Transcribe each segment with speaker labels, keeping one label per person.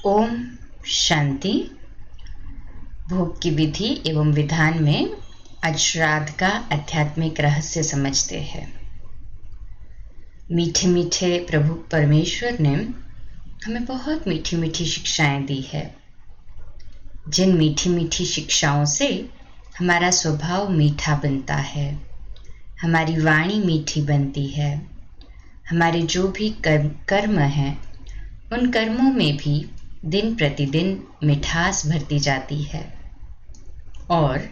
Speaker 1: ओम शांति। भोग की विधि एवं विधान में आज श्राद्ध का आध्यात्मिक रहस्य समझते हैं। मीठे मीठे प्रभु परमेश्वर ने हमें बहुत मीठी मीठी शिक्षाएं दी है। जिन मीठी मीठी शिक्षाओं से हमारा स्वभाव मीठा बनता है, हमारी वाणी मीठी बनती है, हमारे जो भी कर्म हैं उन कर्मों में भी दिन प्रतिदिन मिठास भरती जाती है। और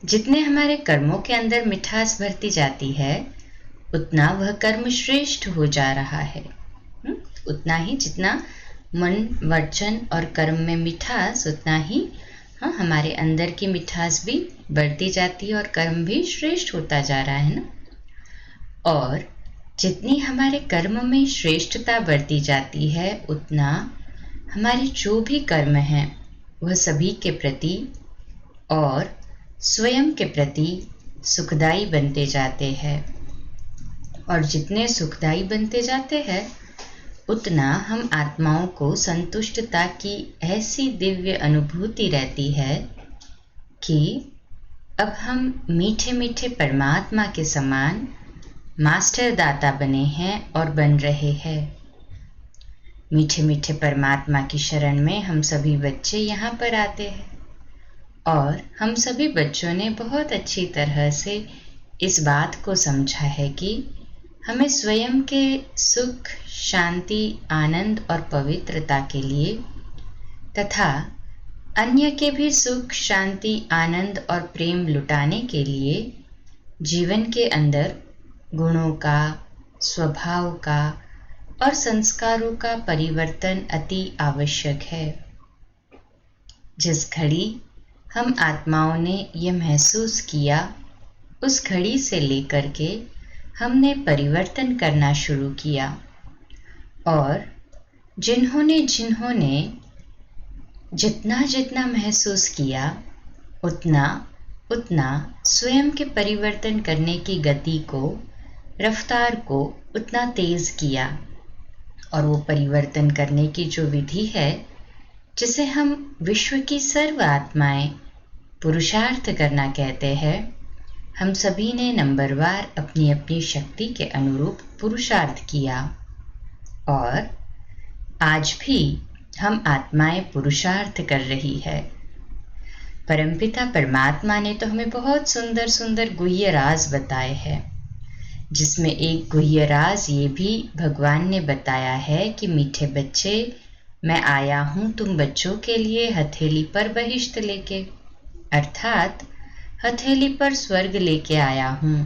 Speaker 1: जितने हमारे कर्मों के अंदर मिठास भरती जाती है उतना वह कर्म श्रेष्ठ हो जा रहा है। उतना ही जितना मन वचन और कर्म में मिठास, उतना ही हमारे अंदर की मिठास भी बढ़ती जाती है और कर्म भी श्रेष्ठ होता जा रहा है ना। और जितनी हमारे कर्म में श्रेष्ठता बढ़ती जाती है उतना हमारे जो भी कर्म हैं वह सभी के प्रति और स्वयं के प्रति सुखदायी बनते जाते हैं। और जितने सुखदायी बनते जाते हैं उतना हम आत्माओं को संतुष्टता की ऐसी दिव्य अनुभूति रहती है कि अब हम मीठे मीठे परमात्मा के समान मास्टर दाता बने हैं और बन रहे हैं। मीठे मीठे परमात्मा की शरण में हम सभी बच्चे यहाँ पर आते हैं और हम सभी बच्चों ने बहुत अच्छी तरह से इस बात को समझा है कि हमें स्वयं के सुख, शांति, आनंद और पवित्रता के लिए तथा अन्य के भी सुख, शांति, आनंद और प्रेम लुटाने के लिए जीवन के अंदर गुणों का, स्वभाव का और संस्कारों का परिवर्तन अति आवश्यक है। जिस घड़ी हम आत्माओं ने यह महसूस किया, उस घड़ी से लेकर के हमने परिवर्तन करना शुरू किया। और जिन्होंने जितना जितना महसूस किया उतना उतना स्वयं के परिवर्तन करने की गति को, रफ्तार को उतना तेज किया। और वो परिवर्तन करने की जो विधि है, जिसे हम विश्व की सर्व आत्माएं पुरुषार्थ करना कहते हैं, हम सभी ने नंबरवार अपनी अपनी शक्ति के अनुरूप पुरुषार्थ किया। और आज भी हम आत्माएं पुरुषार्थ कर रही है। परमपिता परमात्मा ने तो हमें बहुत सुंदर सुंदर गुह्य राज बताए हैं, जिसमें एक गुह्य राज ये भी भगवान ने बताया है कि मीठे बच्चे, मैं आया हूँ तुम बच्चों के लिए हथेली पर बहिश्त लेके, अर्थात हथेली पर स्वर्ग लेके आया हूँ।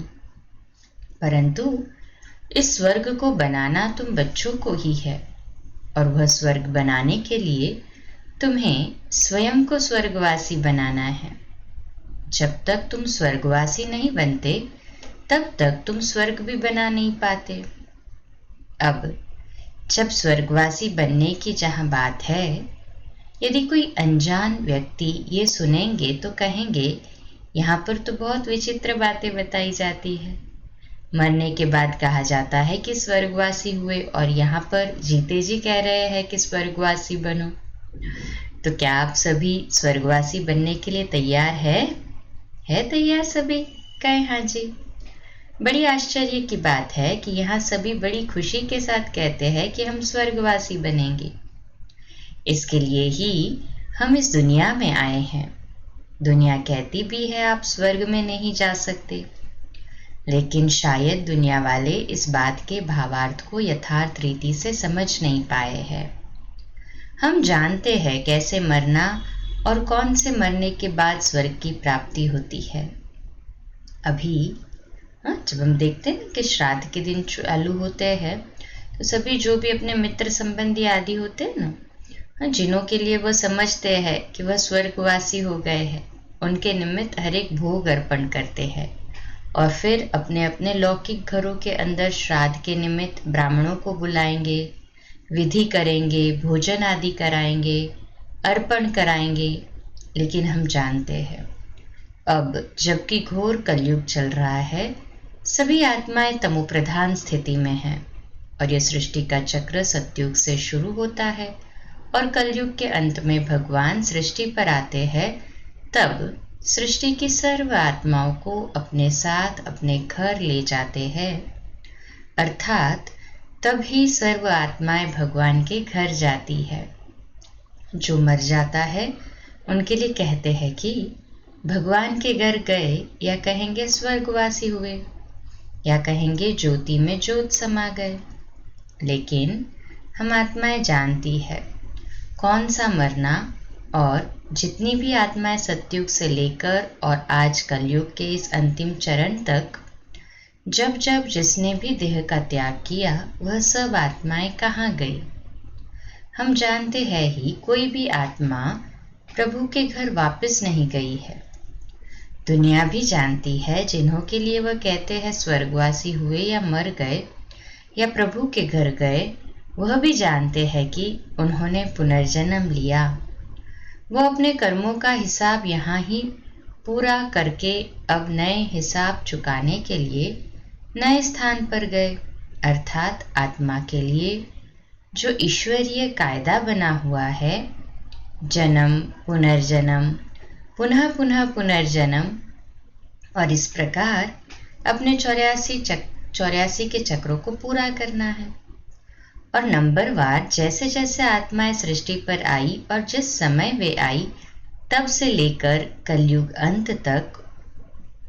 Speaker 1: परंतु इस स्वर्ग को बनाना तुम बच्चों को ही है और वह स्वर्ग बनाने के लिए तुम्हें स्वयं को स्वर्गवासी बनाना है। जब तक तुम स्वर्गवासी नहीं बनते तब तक तुम स्वर्ग भी बना नहीं पाते। अब जब स्वर्गवासी बनने की जहाँ बात है, यदि कोई अनजान व्यक्ति ये सुनेंगे तो कहेंगे यहाँ पर तो बहुत विचित्र बातें बताई जाती है। मरने के बाद कहा जाता है कि स्वर्गवासी हुए और यहाँ पर जीते जी कह रहे हैं कि स्वर्गवासी बनो। तो क्या आप सभी स्वर्गवासी बनने के लिए तैयार है तैयार सभी? कहे हाँ जी। बड़ी आश्चर्य की बात है कि यहाँ सभी बड़ी खुशी के साथ कहते हैं कि हम स्वर्गवासी बनेंगे। इसके लिए ही हम इस दुनिया में आए हैं। दुनिया कहती भी है आप स्वर्ग में नहीं जा सकते, लेकिन शायद दुनिया वाले इस बात के भावार्थ को यथार्थ रीति से समझ नहीं पाए हैं। हम जानते हैं कैसे मरना और कौन से मरने के बाद स्वर्ग की प्राप्ति होती है। अभी जब हम देखते हैं कि श्राद्ध के दिन चालू होते हैं तो सभी जो भी अपने मित्र संबंधी आदि होते हैं ना, जिन्हों के लिए वह समझते हैं कि वह स्वर्गवासी हो गए हैं, उनके निमित्त हर एक भोग अर्पण करते हैं और फिर अपने अपने लौकिक घरों के अंदर श्राद्ध के निमित्त ब्राह्मणों को बुलाएंगे, विधि करेंगे, भोजन आदि कराएंगे, अर्पण कराएंगे। लेकिन हम जानते हैं अब जबकि घोर कलयुग चल रहा है, सभी आत्माएं तमोप्रधान स्थिति में हैं और यह सृष्टि का चक्र सतयुग से शुरू होता है और कलयुग के अंत में भगवान सृष्टि पर आते हैं, तब सृष्टि की सर्व आत्माओं को अपने साथ अपने घर ले जाते हैं। अर्थात तब ही सर्व आत्माएं भगवान के घर जाती है। जो मर जाता है उनके लिए कहते हैं कि भगवान के घर गए, या कहेंगे स्वर्गवासी हुए, या कहेंगे ज्योति में ज्योत समा गए। लेकिन हम आत्माएं जानती है कौन सा मरना, और जितनी भी आत्माएं सतयुग से लेकर और आज कलयुग के इस अंतिम चरण तक जब जब जिसने भी देह का त्याग किया, वह सब आत्माएं कहाँ गई। हम जानते हैं ही कोई भी आत्मा प्रभु के घर वापस नहीं गई है। दुनिया भी जानती है जिन्हों के लिए वह कहते हैं स्वर्गवासी हुए या मर गए या प्रभु के घर गए, वह भी जानते हैं कि उन्होंने पुनर्जन्म लिया। वह अपने कर्मों का हिसाब यहाँ ही पूरा करके अब नए हिसाब चुकाने के लिए नए स्थान पर गए, अर्थात आत्मा के लिए जो ईश्वरीय कायदा बना हुआ है, जन्म पुनर्जन्म पुनः पुनः पुनर्जन्म, और इस प्रकार अपने 84 के चक्रों को पूरा करना है। और नंबरवार जैसे जैसे आत्माएं सृष्टि पर आई और जिस समय वे आई, तब से लेकर कलयुग अंत तक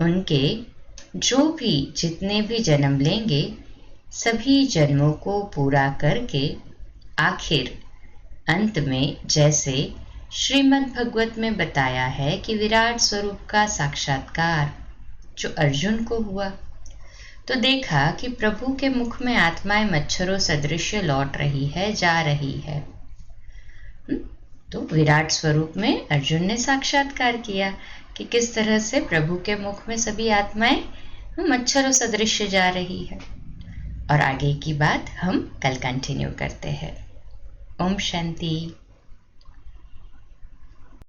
Speaker 1: उनके जो भी जितने भी जन्म लेंगे, सभी जन्मों को पूरा करके आखिर अंत में जैसे श्रीमद् भगवत में बताया है कि विराट स्वरूप का साक्षात्कार जो अर्जुन को हुआ, तो देखा कि प्रभु के मुख में आत्माएं मच्छरों सदृश लौट रही है, जा रही है। तो विराट स्वरूप में अर्जुन ने साक्षात्कार किया कि किस तरह से प्रभु के मुख में सभी आत्माएं मच्छरों सदृश जा रही है। और आगे की बात हम कल कंटिन्यू करते हैं। ओम शांति।